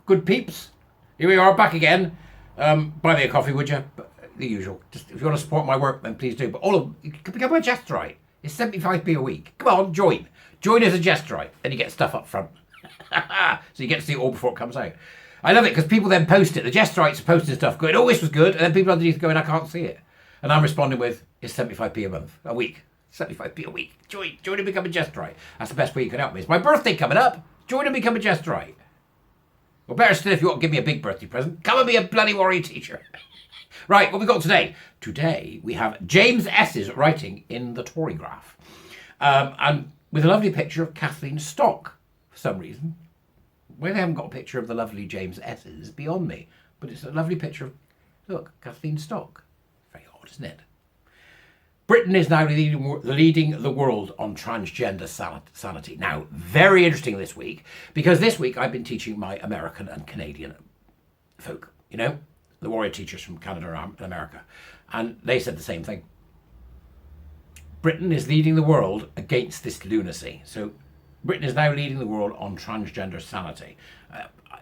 good peeps. Here we are, back again. Buy me a coffee, would you? But the usual. Just if you want to support my work, then please do. But all of you can become a Jesterite. It's 75p a week. Come on, join. Join as a Jesterite. Then you get stuff up front. So you get to see it all before it comes out. I love it because people then post it. The Jesterites are posting stuff going, oh, this was good. And then people underneath going, I can't see it. And I'm responding with, it's 75p a month, a week. 75p a week. Join and become a Jesterite. That's the best way you can help me. It's my birthday coming up. Join and become a Jesterite. Or better still, if you want to give me a big birthday present, come and be a bloody warrior teacher. Right, what we got today? Today we have James S's writing in the Torygraph. And with a lovely picture of Kathleen Stock, for some reason. Why they haven't got a picture of the lovely James S's is beyond me. But it's a lovely picture of, look, Kathleen Stock. Very odd, isn't it? Britain is now leading the world on transgender sanity. Now, very interesting this week, because this week I've been teaching my American and Canadian folk, you know, the warrior teachers from Canada and America. And they said the same thing. Britain is leading the world against this lunacy. So Britain is now leading the world on transgender sanity.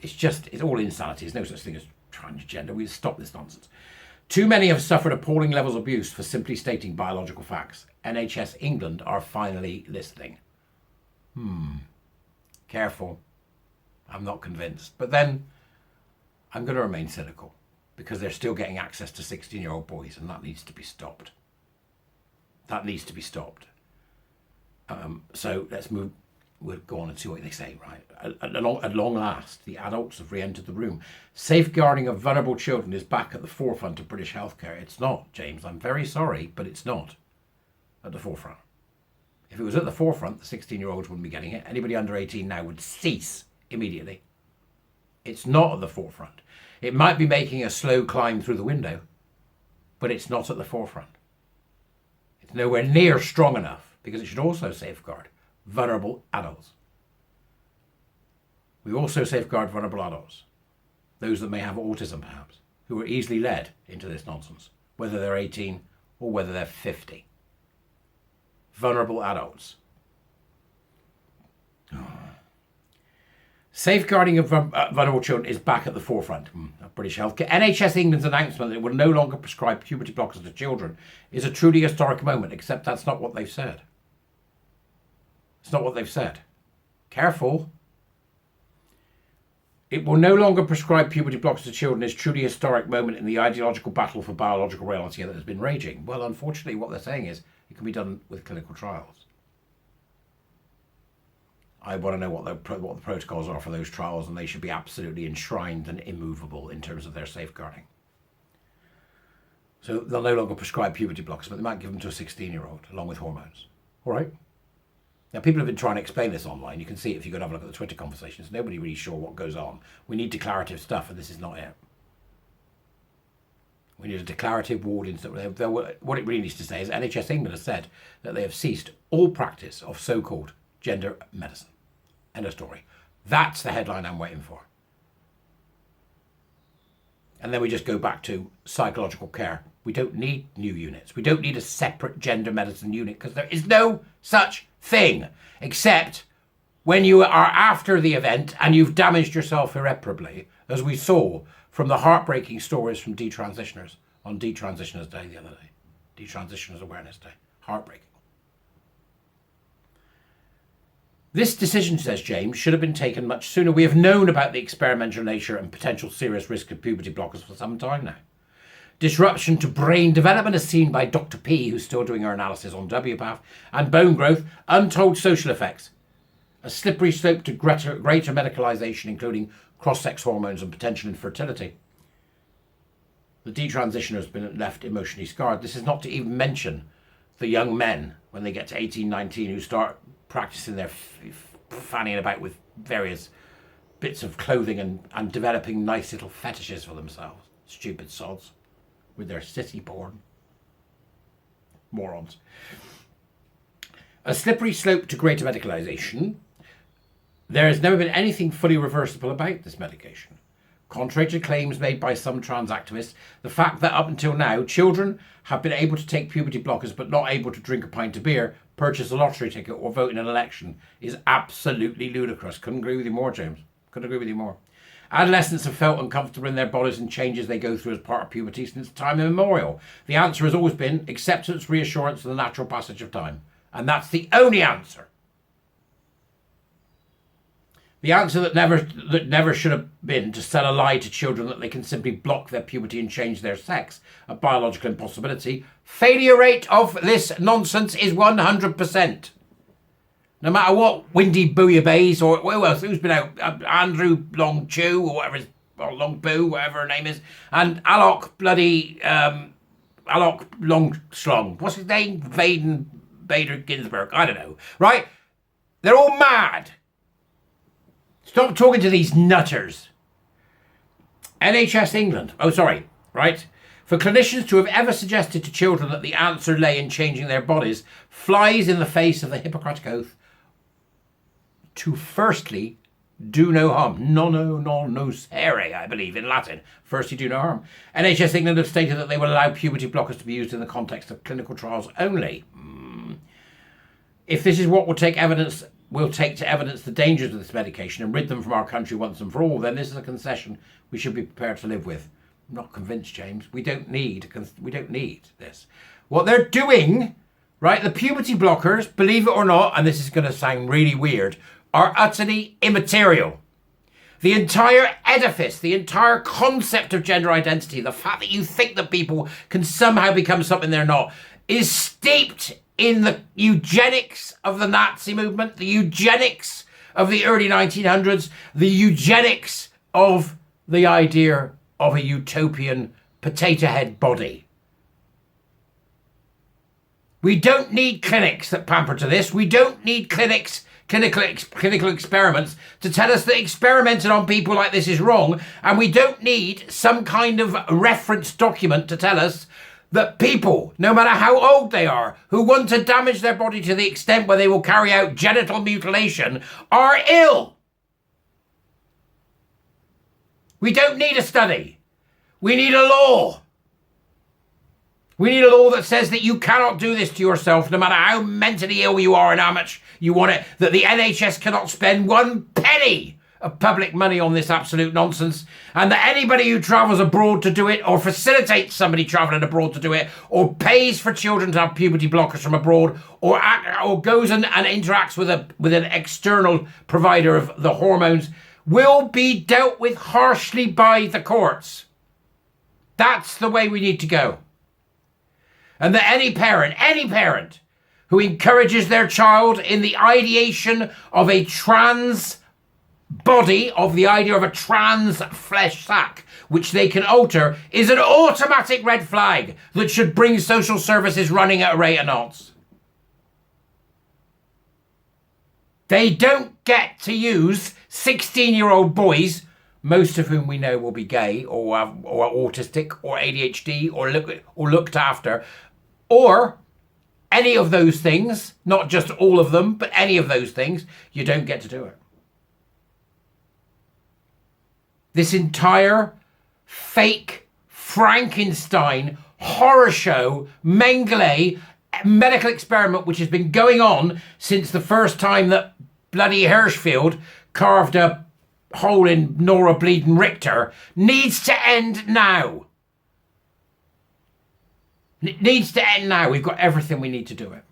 It's all insanity. There's no such thing as transgender. We'll stop this nonsense. Too many have suffered appalling levels of abuse for simply stating biological facts. NHS England are finally listening. Careful. I'm not convinced. But then I'm going to remain cynical because they're still getting access to 16-year-old boys, and that needs to be stopped. That needs to be stopped. So let's move. We'll go on and see what they say, right? At long last, the adults have re-entered the room. Safeguarding of vulnerable children is back at the forefront of British healthcare. It's not, James. I'm very sorry, but it's not at the forefront. If it was at the forefront, the 16-year-olds wouldn't be getting it. Anybody under 18 now would cease immediately. It's not at the forefront. It might be making a slow climb through the window, but it's not at the forefront. It's nowhere near strong enough because it should also safeguard vulnerable adults. We also safeguard vulnerable adults, those that may have autism perhaps, who are easily led into this nonsense, whether they're 18 or whether they're 50. Vulnerable adults. Safeguarding of vulnerable children is back at the forefront of British healthcare. NHS England's announcement that it will no longer prescribe puberty blockers to children is a truly historic moment, except that's not what they've said. It's not what they've said. Careful. It will no longer prescribe puberty blockers to children is a truly historic moment in the ideological battle for biological reality that has been raging. Well, unfortunately, what they're saying is it can be done with clinical trials. I want to know what the protocols are for those trials, and they should be absolutely enshrined and immovable in terms of their safeguarding. So they'll no longer prescribe puberty blockers, but they might give them to a 16-year-old along with hormones. All right? Now, people have been trying to explain this online. You can see it if you go and have a look at the Twitter conversations. Nobody's really sure what goes on. We need declarative stuff, and this is not it. We need a declarative ward instead. What it really needs to say is NHS England has said that they have ceased all practice of so-called gender medicine. End of story. That's the headline I'm waiting for. And then we just go back to psychological care. We don't need new units. We don't need a separate gender medicine unit because there is no such thing, except when you are after the event and you've damaged yourself irreparably, as we saw from the heartbreaking stories from detransitioners on Detransitioners Day the other day. Detransitioners Awareness Day. Heartbreaking. This decision, says James, should have been taken much sooner. We have known about the experimental nature and potential serious risk of puberty blockers for some time now. Disruption to brain development as seen by Dr. P, who's still doing her analysis on WPATH, and bone growth, untold social effects. A slippery slope to greater medicalisation, including cross-sex hormones and potential infertility. The detransitioner has been left emotionally scarred. This is not to even mention the young men, when they get to 18, 19, who start practicing their fannying about with various bits of clothing and developing nice little fetishes for themselves. Stupid sods. With their city porn. Morons. A slippery slope to greater medicalisation. There has never been anything fully reversible about this medication. Contrary to claims made by some trans activists, the fact that up until now, children have been able to take puberty blockers but not able to drink a pint of beer, purchase a lottery ticket or vote in an election is absolutely ludicrous. Couldn't agree with you more, James. Couldn't agree with you more. Adolescents have felt uncomfortable in their bodies and changes they go through as part of puberty since time immemorial. The answer has always been acceptance, reassurance, and the natural passage of time. And that's the only answer. The answer that never should have been to sell a lie to children that they can simply block their puberty and change their sex, a biological impossibility. Failure rate of this nonsense is 100%. No matter what Windy Bouillabaisse or who else, who's been out, Andrew Long Chew or whatever, or Long Boo, whatever her name is, and Alok Long Schlong. What's his name? Bader Ginsburg. I don't know. Right? They're all mad. Stop talking to these nutters. NHS England. Oh, sorry. Right? For clinicians to have ever suggested to children that the answer lay in changing their bodies flies in the face of the Hippocratic Oath to firstly do no harm. Non nocere, I believe, in Latin. Firstly, do no harm. NHS England have stated that they will allow puberty blockers to be used in the context of clinical trials only. If this is what will take to evidence the dangers of this medication and rid them from our country once and for all, then this is a concession we should be prepared to live with. I'm not convinced, James. We don't need this. What they're doing, right, the puberty blockers, believe it or not, and this is going to sound really weird, are utterly immaterial. The entire edifice, the entire concept of gender identity, the fact that you think that people can somehow become something they're not, is steeped in the eugenics of the Nazi movement, the eugenics of the early 1900s, the eugenics of the idea of a utopian potato head body. We don't need clinics that pamper to this. We don't need clinical experiments to tell us that experimenting on people like this is wrong. And we don't need some kind of reference document to tell us that people, no matter how old they are, who want to damage their body to the extent where they will carry out genital mutilation, are ill. We don't need a study. We need a law. We need a law that says that you cannot do this to yourself, no matter how mentally ill you are and how much you want it, that the NHS cannot spend one penny of public money on this absolute nonsense, and that anybody who travels abroad to do it, or facilitates somebody travelling abroad to do it, or pays for children to have puberty blockers from abroad, or goes and interacts with an external provider of the hormones, will be dealt with harshly by the courts. That's the way we need to go. And that any parent who encourages their child in the ideation of a trans body, of the idea of a trans flesh sack, which they can alter, is an automatic red flag that should bring social services running at a rate of knots. They don't get to use 16-year-old boys, most of whom we know will be gay or autistic or ADHD or looked after, or any of those things, not just all of them, but any of those things. You don't get to do it. This entire fake Frankenstein horror show, Mengele medical experiment, which has been going on since the first time that bloody Hirschfeld carved a hole in Nora Bleeding Richter, needs to end now. It needs to end now. We've got everything we need to do it.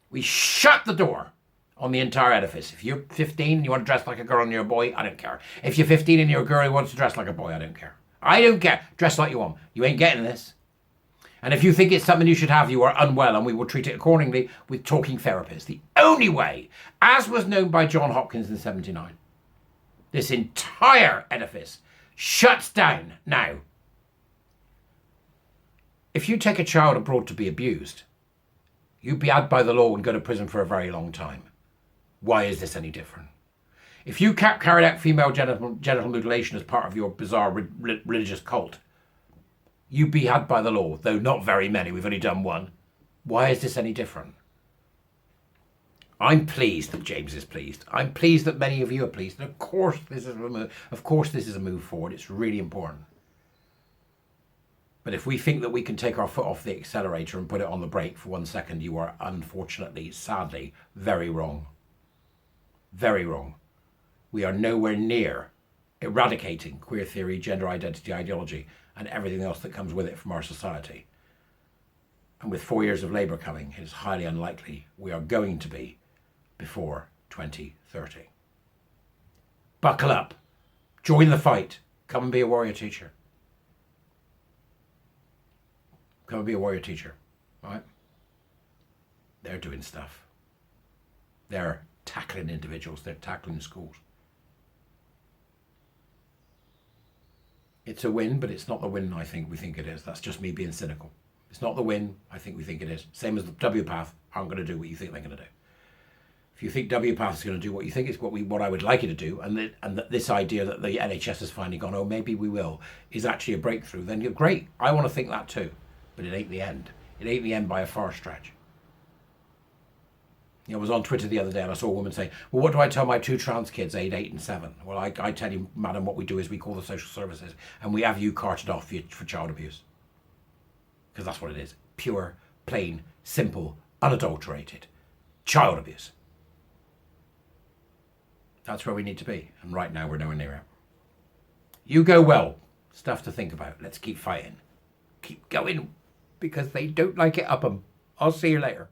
We shut the door on the entire edifice. If you're 15 and you want to dress like a girl and you're a boy, I don't care. If you're 15 and you're a girl who wants to dress like a boy, I don't care. I don't care. Dress like you want. You ain't getting this. And if you think it's something you should have, you are unwell, and we will treat it accordingly with talking therapists. The only way, as was known by John Hopkins in 79, this entire edifice shuts down now. If you take a child abroad to be abused, you'd be had by the law and go to prison for a very long time. Why is this any different? If you carried out female genital mutilation as part of your bizarre religious cult, you'd be had by the law, though not very many. We've only done one. Why is this any different? I'm pleased that James is pleased. I'm pleased that many of you are pleased. And of course this is a move forward. It's really important. But if we think that we can take our foot off the accelerator and put it on the brake for 1 second, you are unfortunately, sadly, very wrong. Very wrong. We are nowhere near eradicating queer theory, gender identity ideology, and everything else that comes with it from our society. And with 4 years of Labour coming, it is highly unlikely we are going to be before 2030. Buckle up. Join the fight. Come and be a warrior teacher. Come and be a warrior teacher. Right? They're doing stuff. They're tackling individuals. They're tackling schools. It's a win, but it's not the win I think we think it is. That's just me being cynical. It's not the win I think we think it is. Same as the WPATH aren't going to do what you think they're going to do. If you think WPATH is going to do what you think it's what I would like it to do, and that this idea that the NHS has finally gone, oh, maybe we will, is actually a breakthrough, then you're great. I want to think that too. But it ain't the end. It ain't the end by a far stretch. I was on Twitter the other day and I saw a woman say, well, what do I tell my 2 trans kids, aged 8 and 7? Well, I tell you, madam, what we do is we call the social services and we have you carted off for child abuse. Because that's what it is. Pure, plain, simple, unadulterated child abuse. That's where we need to be. And right now we're nowhere near it. You go well. Stuff to think about. Let's keep fighting. Keep going. Because they don't like it up 'em. I'll see you later.